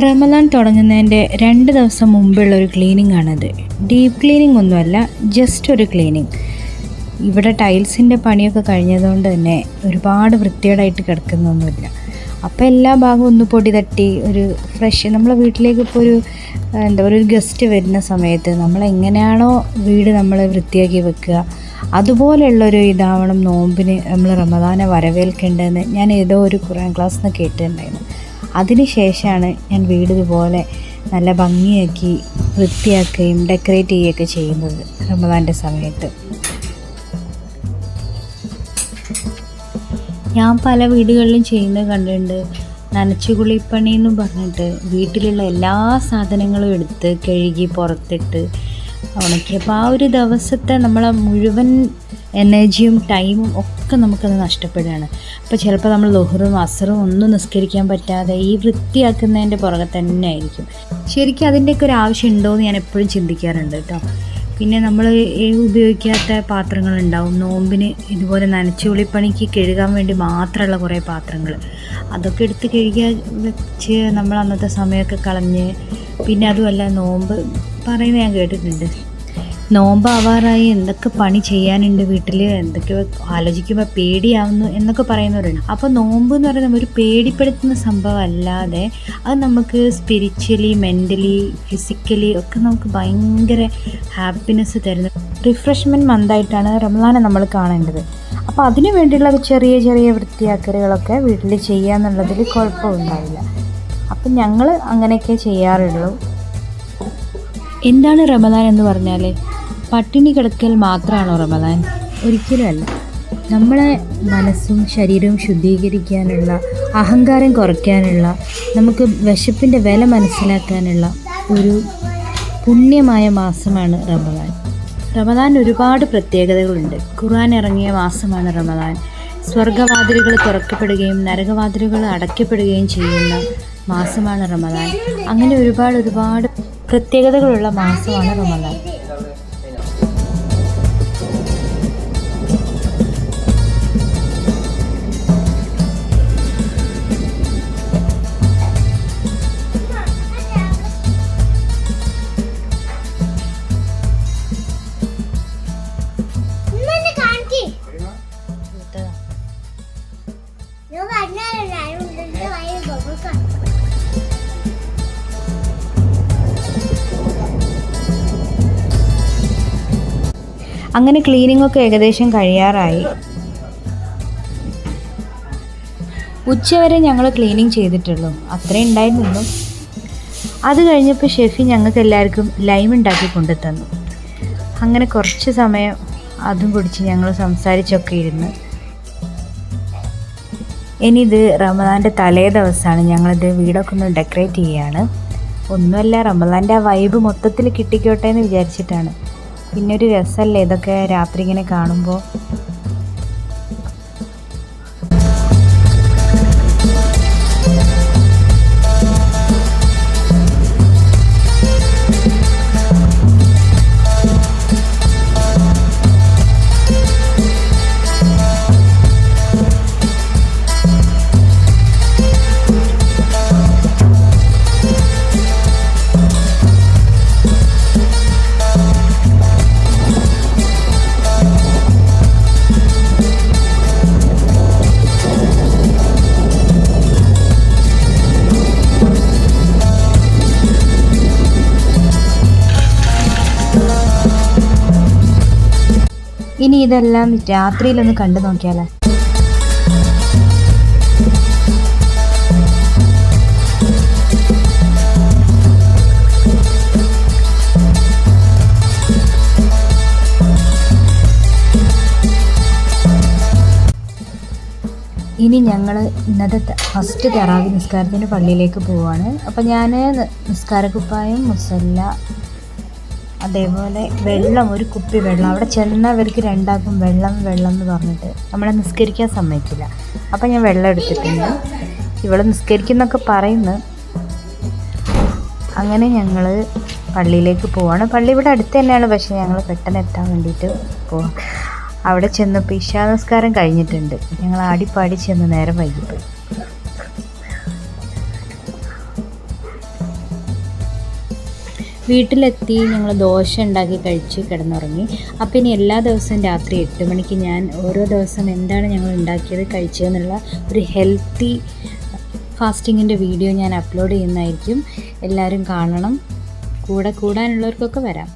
റമദാൻ തുടങ്ങുന്നതിൻ്റെ 2 ദിവസം മുമ്പുള്ള ഒരു ക്ലീനിങ് ആണത്. ഡീപ്പ് ക്ലീനിങ് ഒന്നുമല്ല, ജസ്റ്റ് ഒരു ക്ലീനിങ്. ഇവിടെ ടൈൽസിൻ്റെ പണിയൊക്കെ കഴിഞ്ഞതുകൊണ്ട് തന്നെ ഒരുപാട് വൃത്തികേടായിട്ട് കിടക്കുന്നൊന്നുമില്ല. അപ്പോൾ എല്ലാ ഭാഗവും ഒന്ന് പൊടി തട്ടി ഒരു ഫ്രഷ്, നമ്മളെ വീട്ടിലേക്ക് ഇപ്പോൾ ഒരു ഗസ്റ്റ് വരുന്ന സമയത്ത് നമ്മളെങ്ങനെയാണോ വീട് നമ്മൾ വൃത്തിയാക്കി വെക്കുക അതുപോലെയുള്ളൊരു ഇതാവണം നോമ്പിന് നമ്മൾ റമദാനെ വരവേൽക്കേണ്ടതെന്ന് ഞാൻ ഏതോ ഒരു ഖുർആൻ ക്ലാസ്സിൽ നിന്ന് കേട്ടിട്ടുണ്ടായിരുന്നു. അതിന് ശേഷമാണ് ഞാൻ വീട് ഇതുപോലെ നല്ല ഭംഗിയാക്കി വൃത്തിയാക്കുകയും ഡെക്കറേറ്റ് ചെയ്യുകയൊക്കെ ചെയ്യുന്നത് റമദാൻ്റെ സമയത്ത്. ഞാൻ പല വീടുകളിലും ചെയ്യുന്നത് കണ്ടിട്ടുണ്ട്. നനച്ചുകുളിപ്പണി എന്ന് പറഞ്ഞിട്ട് വീട്ടിലുള്ള എല്ലാ സാധനങ്ങളും എടുത്ത് കഴുകി പുറത്തിട്ട് ഉണക്കിയപ്പോൾ ആ ഒരു ദിവസത്തെ നമ്മളെ മുഴുവൻ എനർജിയും ടൈമും ഒക്കെ നമുക്കത് നഷ്ടപ്പെടുകയാണ്. അപ്പോൾ ചിലപ്പോൾ നമ്മൾ ളുഹറും അസറും ഒന്നും നിസ്കരിക്കാൻ പറ്റാതെ ഈ വൃത്തിയാക്കുന്നതിൻ്റെ പുറകെ തന്നെ ആയിരിക്കും. ശരിക്കും അതിൻ്റെയൊക്കെ ഒരു ആവശ്യം ഉണ്ടോ എന്ന് ഞാൻ എപ്പോഴും ചിന്തിക്കാറുണ്ട് കേട്ടോ. പിന്നെ നമ്മൾ ഉപയോഗിക്കാത്ത പാത്രങ്ങളുണ്ടാവും. നോമ്പിന് ഇതുപോലെ നനച്ചുകുളിപ്പണിക്ക് കഴുകാൻ വേണ്ടി മാത്രമുള്ള കുറേ പാത്രങ്ങൾ, അതൊക്കെ എടുത്ത് കഴുകിയാൽ വെച്ച് നമ്മൾ അന്നത്തെ സമയമൊക്കെ കളഞ്ഞ്, പിന്നെ അതുമല്ല നോമ്പ് പറയുന്നത് ഞാൻ കേട്ടിട്ടുണ്ട്, നോമ്പ് ആവാറായി എന്തൊക്കെ പണി ചെയ്യാനുണ്ട് വീട്ടിൽ, എന്തൊക്കെ ആലോചിക്കുമ്പോൾ പേടിയാവുന്നു എന്നൊക്കെ പറയുന്നവരുണ്ട്. അപ്പോൾ നോമ്പ് എന്ന് പറയുന്നത് ഒരു പേടിപ്പെടുത്തുന്ന സംഭവം അല്ലാതെ അത് നമുക്ക് സ്പിരിച്വലി, മെൻ്റലി, ഫിസിക്കലി ഒക്കെ നമുക്ക് ഭയങ്കര ഹാപ്പിനെസ് തരുന്ന റിഫ്രഷ്മെൻറ്റ് മന്തായിട്ടാണ് റമദാനെ നമ്മൾ കാണേണ്ടത്. അപ്പോൾ അതിനു വേണ്ടിയുള്ള ചെറിയ ചെറിയ വൃത്തിയാക്കലുകളൊക്കെ വീട്ടിൽ ചെയ്യുക എന്നുള്ളതിൽ കുഴപ്പമുണ്ടാവില്ല. അപ്പം ഞങ്ങൾ അങ്ങനെയൊക്കെ ചെയ്യാറുള്ളൂ. എന്താണ് റമദാൻ എന്ന് പറഞ്ഞാൽ പട്ടിണി കിടക്കൽ മാത്രമാണോ റമദാൻ? ഒരിക്കലും അല്ല. നമ്മളെ മനസ്സും ശരീരവും ശുദ്ധീകരിക്കാനുള്ള, അഹങ്കാരം കുറയ്ക്കാനുള്ള, നമുക്ക് വിശപ്പിൻ്റെ വില മനസ്സിലാക്കാനുള്ള ഒരു പുണ്യമായ മാസമാണ് റമദാൻ. റമദാൻ ഒരുപാട് പ്രത്യേകതകളുണ്ട്. ഖുർആൻ ഇറങ്ങിയ മാസമാണ് റമദാൻ. സ്വർഗവാതിലുകൾ തുറക്കപ്പെടുകയും നരകവാതിലുകൾ അടയ്ക്കപ്പെടുകയും ചെയ്യുന്ന മാസമാണ് റമദാൻ. അങ്ങനെ ഒരുപാട് പ്രത്യേകതകളുള്ള മാസമാണ് റമദാൻ. അങ്ങനെ ക്ലീനിങ്ങൊക്കെ ഏകദേശം കഴിയാറായി. ഉച്ചവരെ ഞങ്ങൾ ക്ലീനിങ് ചെയ്തിട്ടുള്ളൂ, അത്രയും ഉണ്ടായിരുന്നുള്ളൂ. അത് കഴിഞ്ഞപ്പോൾ ഷെഫി ഞങ്ങൾക്ക് എല്ലാവർക്കും ലൈം ഉണ്ടാക്കി കൊണ്ടുതന്നു. അങ്ങനെ കുറച്ച് സമയം അതും കുടിച്ച് ഞങ്ങൾ സംസാരിച്ചൊക്കെ ഇരുന്ന്. ഇനി ഇത് റമദാൻ്റെ തലേ ദിവസമാണ്. ഞങ്ങളിത് വീടൊക്കെ ഒന്ന് ഡെക്കറേറ്റ് ചെയ്യുകയാണ്. ഒന്നുമല്ല, റമദാൻ്റെ ആ വൈബ് മൊത്തത്തിൽ കിട്ടിക്കോട്ടെ എന്ന് വിചാരിച്ചിട്ടാണ്. പിന്നെ ഒരു രസമല്ലേ ഇതൊക്കെ രാത്രി ഇങ്ങനെ കാണുമ്പോൾ. ഇനി ഇതെല്ലാം രാത്രിയിലൊന്ന് കണ്ടു നോക്കിയാലോ. ഇനി ഞങ്ങൾ ഇന്നത്തെ ഫസ്റ്റ് തറാവി നിസ്കാരത്തിന് പള്ളിയിലേക്ക് പോവുകയാണ്. അപ്പോൾ ഞാൻ നിസ്കാരക്കുപ്പായം, മുസല്ല, അതേപോലെ വെള്ളം, ഒരു കുപ്പി വെള്ളം, അവിടെ ചെന്നവർക്ക് രണ്ടാക്കും വെള്ളം എന്ന് പറഞ്ഞിട്ട് നമ്മളെ നിസ്കരിക്കാൻ സമ്മതിക്കില്ല. അപ്പം ഞാൻ വെള്ളം എടുത്തിട്ടുണ്ട്. ഇവിടെ നിസ്കരിക്കുന്നൊക്കെ പറയുന്നു. അങ്ങനെ ഞങ്ങൾ പള്ളിയിലേക്ക് പോവാണ്. പള്ളി ഇവിടെ അടുത്ത് തന്നെയാണ്, പക്ഷേ ഞങ്ങൾ പെട്ടെന്ന് എത്താൻ വേണ്ടിയിട്ട് പോവാം. അവിടെ ചെന്നപ്പോൾ ഇശാ നിസ്കാരം കഴിഞ്ഞിട്ടുണ്ട്. ഞങ്ങൾ ആടിപ്പാടി ചെന്ന് നേരം വൈകിപ്പോയി. വീട്ടിലെത്തി ഞങ്ങൾ ദോശ ഉണ്ടാക്കി കഴിച്ച് കിടന്നുറങ്ങി. അപ്പോൾ ഇനി എല്ലാ ദിവസവും രാത്രി 8 മണിക്ക് ഞാൻ ഓരോ ദിവസം എന്താണ് ഞങ്ങൾ ഉണ്ടാക്കിയത് കഴിച്ചതെന്നുള്ള ഒരു ഹെൽത്തി ഫാസ്റ്റിങ്ങിൻ്റെ വീഡിയോ ഞാൻ അപ്ലോഡ് ചെയ്യുന്നതായിരിക്കും. എല്ലാവരും കാണണം. കൂടാനുള്ളവർക്കൊക്കെ വരാം.